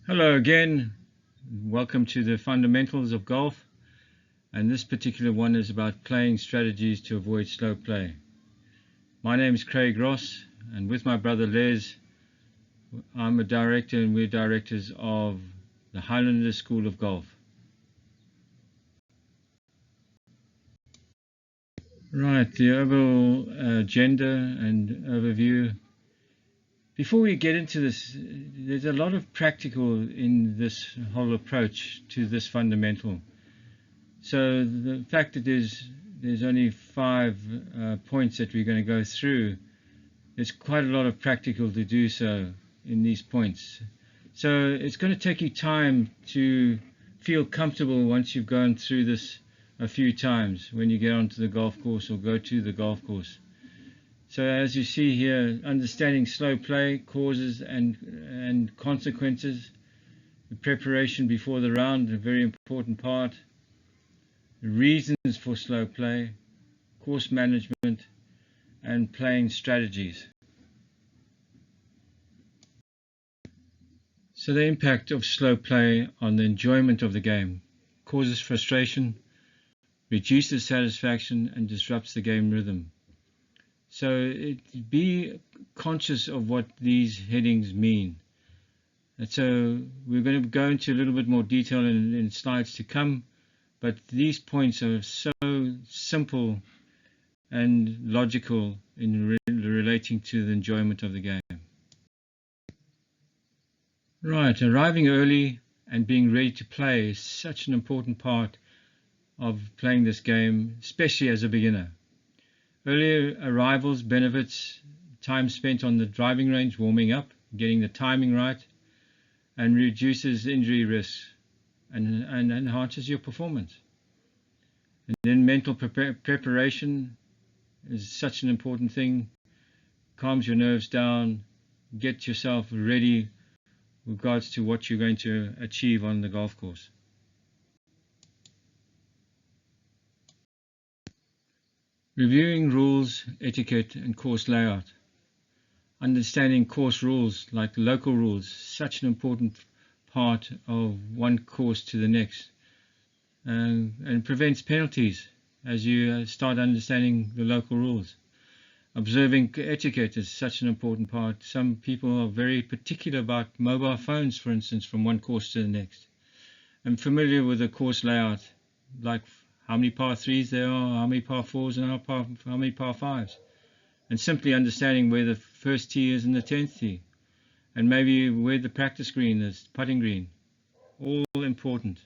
Hello again, welcome to the fundamentals of golf, and this particular one is about playing strategies to avoid slow play. My name is Craig Ross, and with my brother Les, I'm a director and we're directors of the Highlander School of Golf. Right, the overall agenda and overview. Before we get into this, there's a lot of practical in this whole approach to this fundamental. So the fact that there's only 5 points that we're going to go through, there's quite a lot of practical to do so in these points. So it's going to take you time to feel comfortable once you've gone through this a few times when you get onto the golf course or go to the golf course. So as you see here, understanding slow play, causes and consequences, the preparation before the round, a very important part. Reasons for slow play, course management, and playing strategies. So the impact of slow play on the enjoyment of the game causes frustration, reduces satisfaction, and disrupts the game rhythm. So be conscious of what these headings mean. And so we're going to go into a little bit more detail in slides to come, but these points are so simple and logical in relating to the enjoyment of the game. Right, arriving early and being ready to play is such an important part of playing this game, especially as a beginner. Early arrivals benefits time spent on the driving range warming up, getting the timing right, and reduces injury risks and enhances your performance. And then mental preparation is such an important thing. Calms your nerves down, get yourself ready with regards to what you're going to achieve on the golf course. Reviewing rules, etiquette, and course layout. Understanding course rules, like local rules, such an important part of one course to the next, and prevents penalties as you start understanding the local rules. Observing etiquette is such an important part. Some people are very particular about mobile phones, for instance, from one course to the next. I'm familiar with the course layout, like how many par 3s there are, how many par 4s, and how many par 5s. And simply understanding where the first tee is and the 10th tee. And maybe where the practice green is, putting green. All important.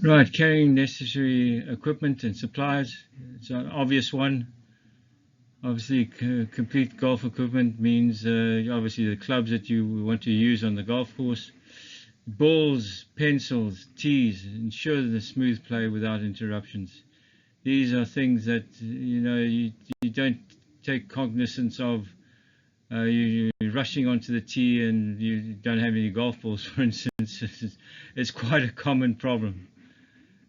Right, carrying necessary equipment and supplies. It's an obvious one. Obviously, complete golf equipment means obviously the clubs that you want to use on the golf course. Balls, pencils, tees, ensure the smooth play without interruptions. These are things that you don't take cognizance of. You're rushing onto the tee and you don't have any golf balls, for instance. It's quite a common problem.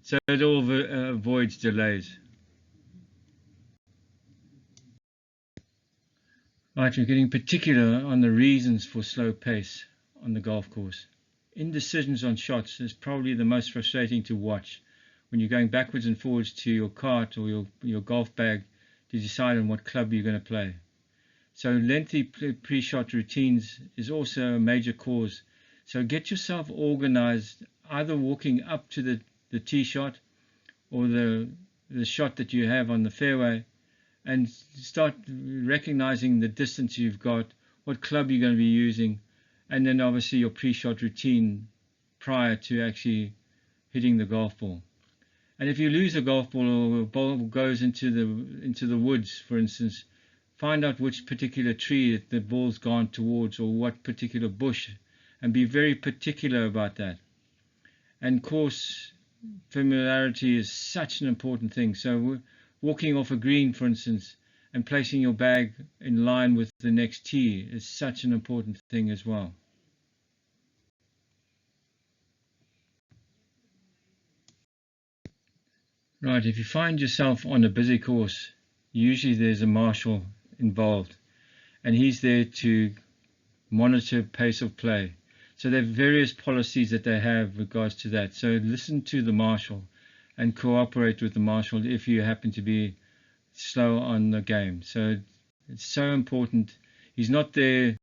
So it all avoids delays. Right, we're getting particular on the reasons for slow pace on the golf course. Indecisions on shots is probably the most frustrating to watch when you're going backwards and forwards to your cart or your golf bag to decide on what club you're going to play. So lengthy pre-shot routines is also a major cause. So get yourself organized, either walking up to the tee shot or the shot that you have on the fairway, and start recognizing the distance you've got, what club you're going to be using, and then obviously your pre-shot routine prior to actually hitting the golf ball. And if you lose a golf ball or a ball goes into the woods, for instance, find out which particular tree that the ball's gone towards or what particular bush, and be very particular about that. And course familiarity is such an important thing. So walking off a green, for instance, and placing your bag in line with the next tee is such an important thing as well. Right, if you find yourself on a busy course, usually there's a marshal involved, and he's there to monitor pace of play. So there are various policies that they have regards to that. So listen to the marshal and cooperate with the marshal if you happen to be slow on the game. So it's so important. He's not there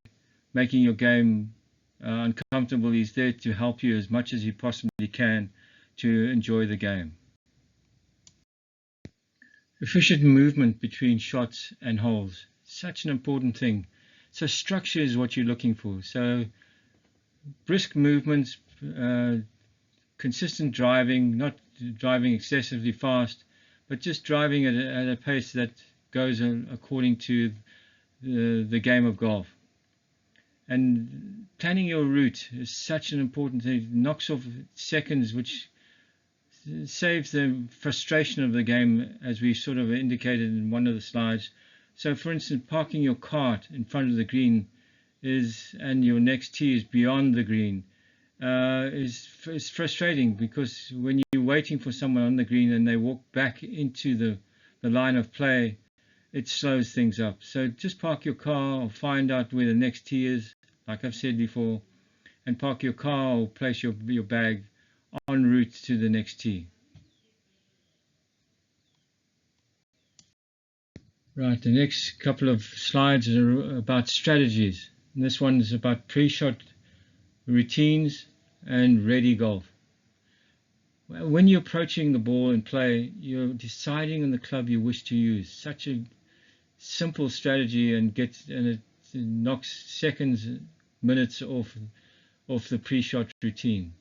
making your game uncomfortable. He's there to help you as much as he possibly can to enjoy the game. Efficient movement between shots and holes, such an important thing. So structure is what you're looking for. So brisk movements, consistent driving, not driving excessively fast, but just driving at a pace that goes according to the game of golf. And planning your route is such an important thing. It knocks off seconds, which saves the frustration of the game, as we sort of indicated in one of the slides. So for instance, parking your cart in front of the green and your next tee is beyond the green is frustrating, because when you're waiting for someone on the green and they walk back into the line of play, it slows things up. So just park your car or find out where the next tee is, like I've said before, and park your car or place your bag en route to the next tee. Right, the next couple of slides are about strategies. And this one is about pre-shot routines and ready golf. When you're approaching the ball in play, you're deciding on the club you wish to use. Such a simple strategy, and it knocks seconds, minutes off the pre-shot routine.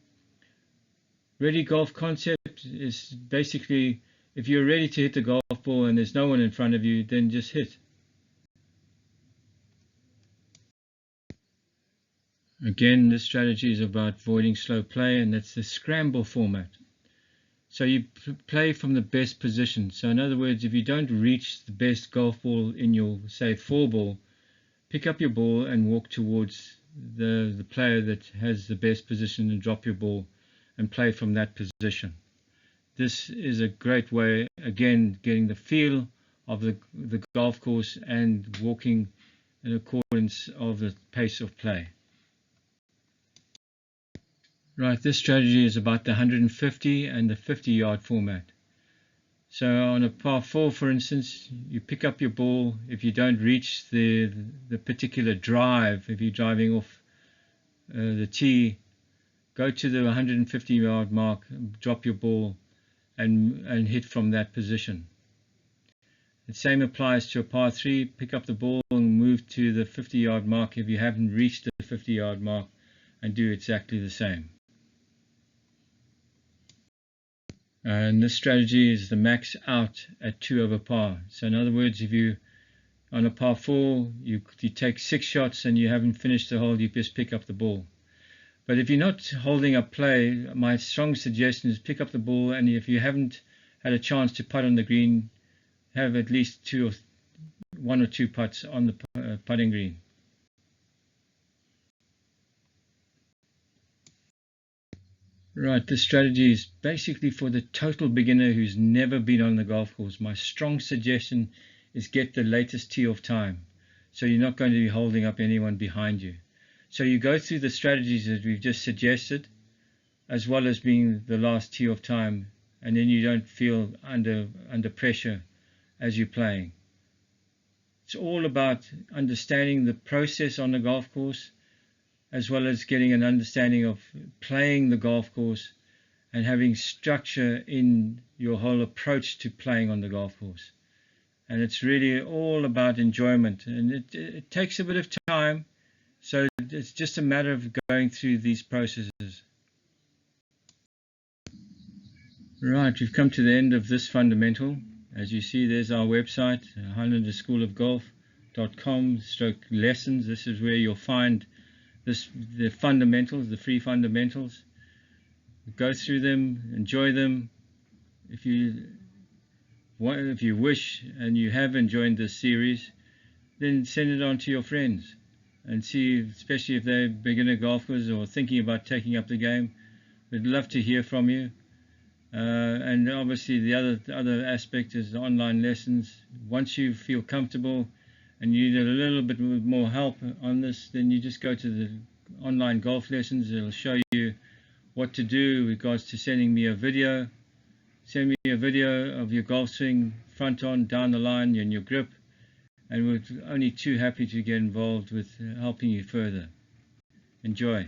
Ready golf concept is basically, if you're ready to hit the golf ball and there's no one in front of you, then just hit. Again, this strategy is about avoiding slow play, and that's the scramble format. So you play from the best position. So in other words, if you don't reach the best golf ball in your, say, 4-ball, pick up your ball and walk towards the player that has the best position and drop your ball and play from that position. This is a great way, again, getting the feel of the golf course and walking in accordance of the pace of play. Right, this strategy is about the 150 and the 50-yard format. So on a par 4, for instance, you pick up your ball. If you don't reach the particular drive, if you're driving off the tee, go to the 150-yard mark, drop your ball, and hit from that position. The same applies to a par 3. Pick up the ball and move to the 50-yard mark if you haven't reached the 50-yard mark, and do exactly the same. And this strategy is the max out at 2 over par. So in other words, if you on a par 4, you take 6 shots and you haven't finished the hole, you just pick up the ball. But if you're not holding up play, my strong suggestion is pick up the ball, and if you haven't had a chance to putt on the green, have at least 1 or 2 putts on the putting green. Right, this strategy is basically for the total beginner who's never been on the golf course. My strong suggestion is get the latest tee off time, so you're not going to be holding up anyone behind you. So you go through the strategies that we've just suggested, as well as being the last tee off time, and then you don't feel under pressure as you're playing. It's all about understanding the process on the golf course, as well as getting an understanding of playing the golf course and having structure in your whole approach to playing on the golf course. And it's really all about enjoyment, and it takes a bit of time, so it's just a matter of going through these processes. Right, we've come to the end of this fundamental. As you see, there's our website, highlanderschoolofgolf.com/lessons. This is where you'll find the fundamentals, the free fundamentals. Go through them, enjoy them. If you wish and you have enjoyed this series, then send it on to your friends and see, especially if they're beginner golfers or thinking about taking up the game. We'd love to hear from you. And obviously the other aspect is the online lessons. Once you feel comfortable and you need a little bit more help on this, then you just go to the online golf lessons. It'll show you what to do with regards to sending me a video. Send me a video of your golf swing, front on, down the line, and your grip, and we're only too happy to get involved with helping you further. Enjoy.